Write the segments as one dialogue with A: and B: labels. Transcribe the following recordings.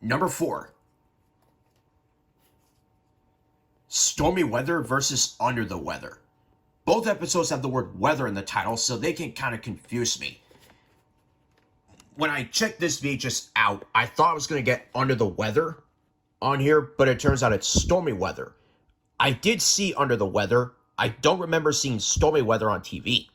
A: Number 4. Stormy Weather versus Under the Weather. Both episodes have the word weather in the title, so they can kind of confuse me. When I checked this VHS out, I thought I was going to get Under the Weather on here, but it turns out it's Stormy Weather. I did see Under the Weather. I don't remember seeing Stormy Weather on TV.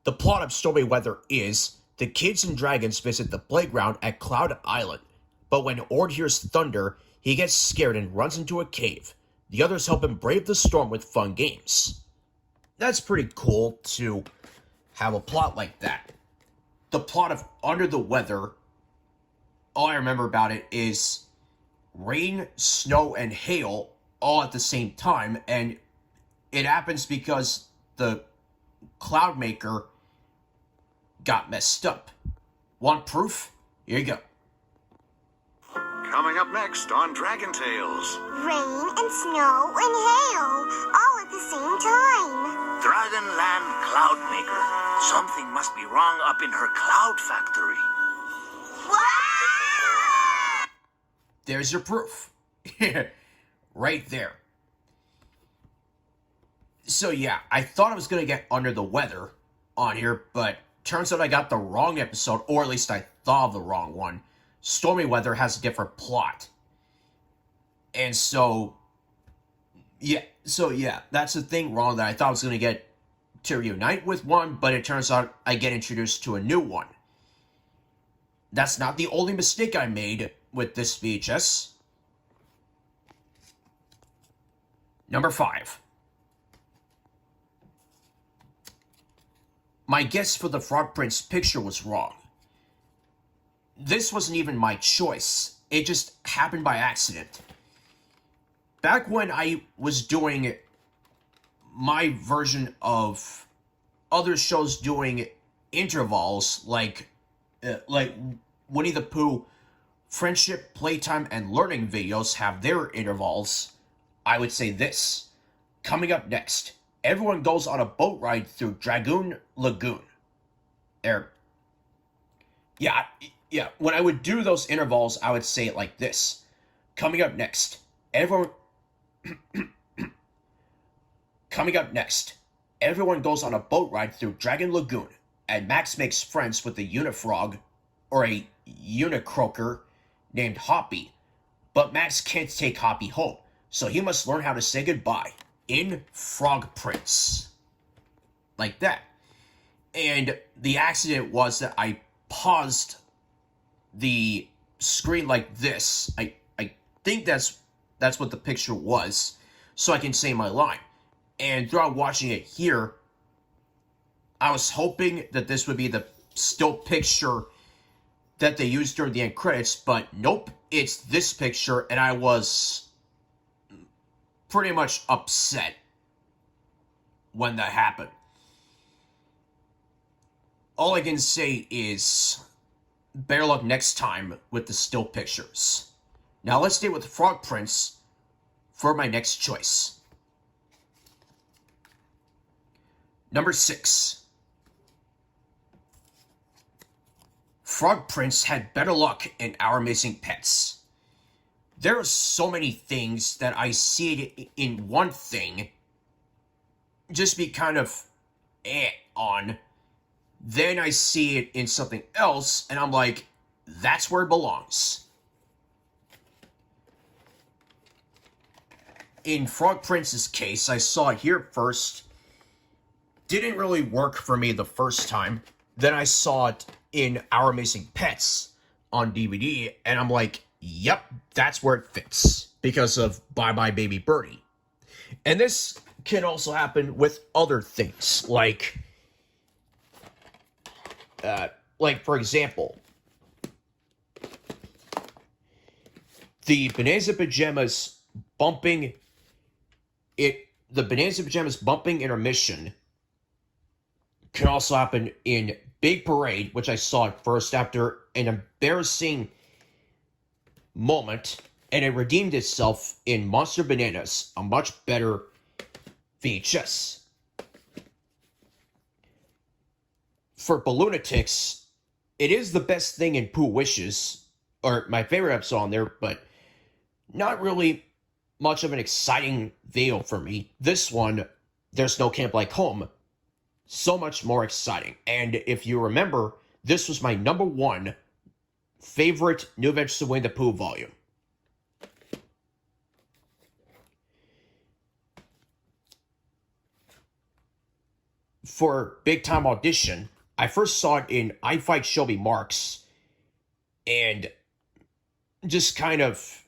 A: The plot of Stormy Weather is the kids and dragons visit the playground at Cloud Island, but when Ord hears thunder, he gets scared and runs into a cave. The others help him brave the storm with fun games. That's pretty cool to have a plot like that. The plot of Under the Weather, all I remember about it is rain, snow, and hail all at the same time, and it happens because the cloud maker got messed up. Want proof? Here you go.
B: Coming up next on Dragon Tales.
C: Rain and snow and hail, all at the same time.
D: Dragonland Cloudmaker. Something must be wrong up in her cloud factory.
C: What?
A: There's your proof. Right there. So yeah, I thought I was going to get Under the Weather on here, but turns out I got the wrong episode, or at least I thought of the wrong one. Stormy Weather has a different plot. And so yeah, that's the thing wrong, that I thought I was going to get to reunite with one, but it turns out I get introduced to a new one. That's not the only mistake I made with this VHS. Number 5. My guess for the Frog Prince picture was wrong. This wasn't even my choice. It just happened by accident. Back when I was doing my version of other shows doing intervals, like Winnie the Pooh, Friendship, Playtime, and Learning videos have their intervals, I would say this. Coming up next, everyone goes on a boat ride through Dragoon Lagoon. Yeah, when I would do those intervals, I would say it like this. Coming up next, everyone goes on a boat ride through Dragon Lagoon, and Max makes friends with a unifrog, or a unicroaker, named Hoppy. But Max can't take Hoppy home, so he must learn how to say goodbye in Frog Prince. Like that. And the accident was that I paused the screen like this. I think that's what the picture was, so I can say my line. And throughout watching it here, I was hoping that this would be the still picture that they used during the end credits, but nope, it's this picture, and I was pretty much upset when that happened. All I can say is better luck next time with the still pictures. Now let's stay with the Frog Prince for my next choice. Number 6. Frog Prince had better luck in Our Amazing Pets. There are so many things that I see it in one thing just be kind of on. Then I see it in something else, and I'm like, that's where it belongs. In Frog Prince's case, I saw it here first. Didn't really work for me the first time. Then I saw it in Our Amazing Pets on DVD, and I'm like, yep, that's where it fits. Because of Bye Bye Baby Birdie. And this can also happen with other things, like for example, the Bonanza Pajamas bumping intermission can also happen in Big Parade, which I saw at first after an embarrassing moment, and it redeemed itself in Monster Bananas, a much better VHS. For Balloonatics, it is the best thing in Pooh Wishes, or my favorite episode on there, but not really much of an exciting video for me. This one, There's No Camp Like Home, so much more exciting. And if you remember, this was my number one favorite New Adventures of Winnie the Pooh volume. For Big Time Audition, I first saw it in I Fight Shelby Marks, and just kind of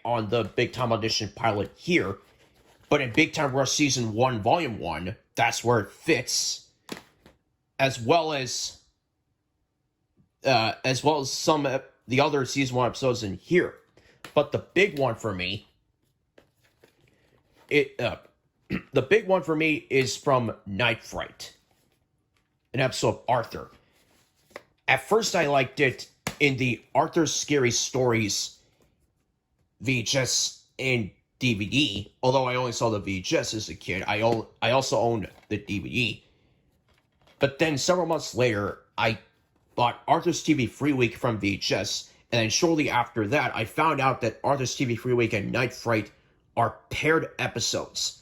A: on the Big Time Audition pilot here. But in Big Time Rush Season 1, Volume 1, that's where it fits. As well as some of the other Season 1 episodes in here. But the big one for me, the big one for me is from Night Fright, an episode of Arthur. At first I liked it in the Arthur Scary Stories VHS and DVD, although I only saw the VHS as a kid. I also owned the DVD. But then several months later, I bought Arthur's TV Free Week from VHS, and then shortly after that, I found out that Arthur's TV Free Week and Night Fright are paired episodes.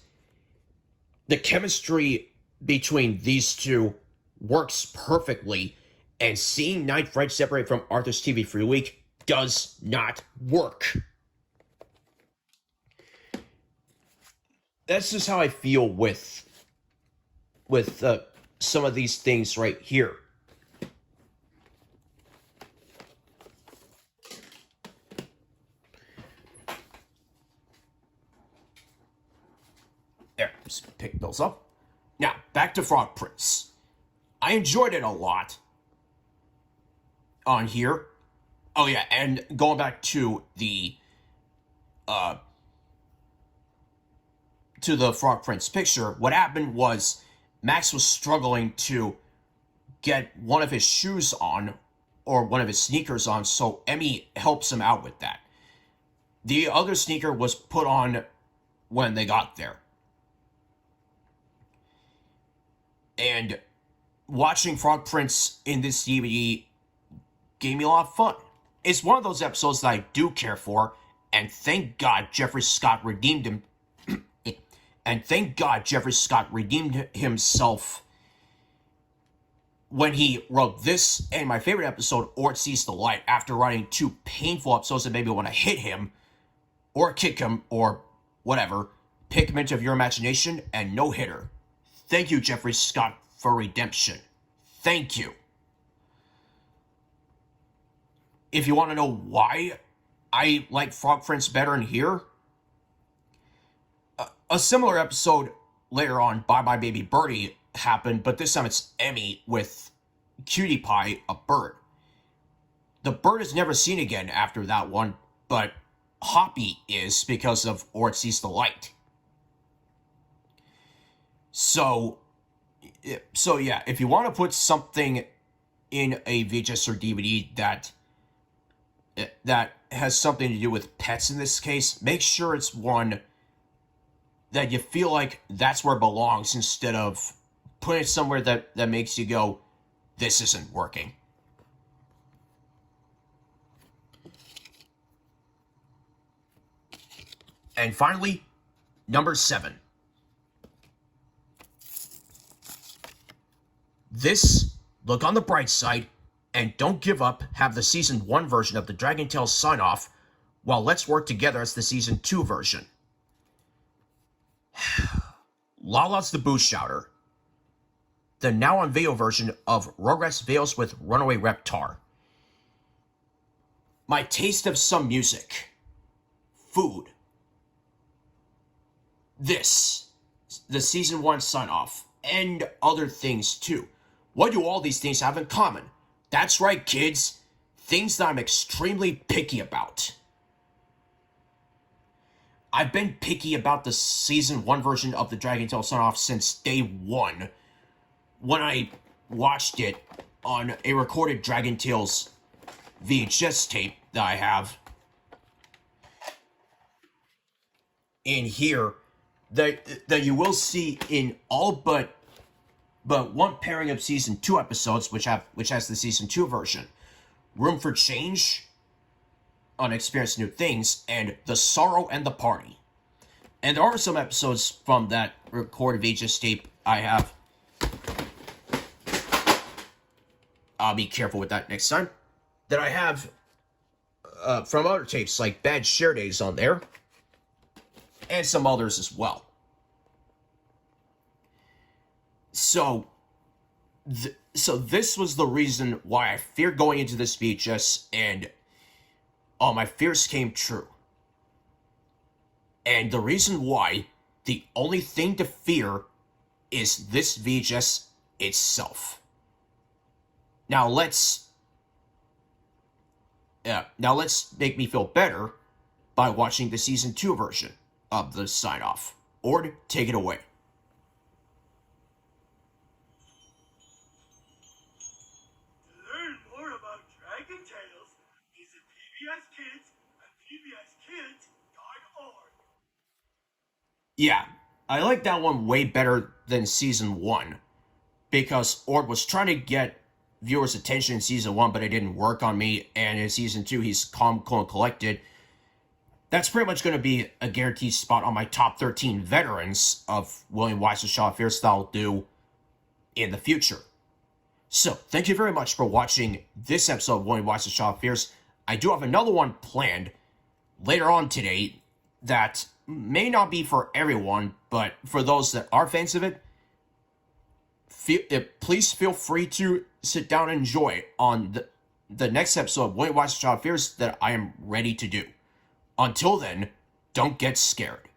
A: The chemistry between these two works perfectly, and seeing Night Fright separate from Arthur's TV Free Week does not work. That's just how I feel with some of these things right here. There, just pick those up. Now, back to Frog Prince. I enjoyed it a lot on here. Oh yeah, and going back to the Frog Prince picture, what happened was Max was struggling to get one of his shoes on, or one of his sneakers on, so Emmy helps him out with that. The other sneaker was put on when they got there. And watching Frog Prince in this DVD gave me a lot of fun. It's one of those episodes that I do care for, and thank God Jeffrey Scott redeemed him. And thank God Jeffrey Scott redeemed himself when he wrote this and my favorite episode, Ort Sees the Light, after writing two painful episodes that made me want to hit him, or kick him, or whatever. Pigment of Your Imagination and No Hitter. Thank you, Jeffrey Scott, for redemption. Thank you. If you want to know why I like Frog Prince better in here, a similar episode later on, Bye Bye Baby Birdie, happened, but this time it's Emmy with Cutie Pie, a bird. The bird is never seen again after that one, but Hoppy is because of Or It Sees the Light. So yeah, if you want to put something in a VHS or DVD that has something to do with pets in this case, make sure it's one that you feel like that's where it belongs, instead of putting it somewhere that makes you go, this isn't working. And finally, number 7. This, look on the bright side, and don't give up, have the Season 1 version of the Dragon Tales sign-off, while Let's Work Together as the Season 2 version. Lala's the Boo Shouter. The now on video version of Rugrats Veils with Runaway Reptar. My taste of some music. Food. This. The Season 1 sign-off. And other things too. What do all these things have in common? That's right, kids. Things that I'm extremely picky about. I've been picky about the Season 1 version of the Dragon Tales sign-off since day one, when I watched it on a recorded Dragon Tales VHS tape that I have in here, that you will see in all but one pairing of Season 2 episodes, which has the Season 2 version. Room for Change on experiencing new things, and the sorrow and the party. And there are some episodes from that recorded VHS tape I have. I'll be careful with that next time. That I have from other tapes, like Bad Share Days on there. And some others as well. So this was the reason why I feared going into this VHS, and all my fears came true. And the reason why, the only thing to fear is this VHS itself. Now let's make me feel better by watching the Season 2 version of the sign-off. Ord, take it away.
E: To learn more about Dragon Tales, visit pbskids.pbskids.org.
A: Yeah, I like that one way better than Season 1, because Ord was trying to get viewers' attention in Season 1, but it didn't work on me, and in Season 2, he's calm, cool, and collected. That's pretty much going to be a guaranteed spot on my top 13 veterans of William Weyser Shaw Fierce that I'll do in the future. So, thank you very much for watching this episode of William Weyser Shaw Fierce. I do have another one planned later on today that may not be for everyone, but for those that are fans of it, please feel free to sit down and enjoy on the next episode of William Weyser Shaw Fierce that I am ready to do. Until then, don't get scared.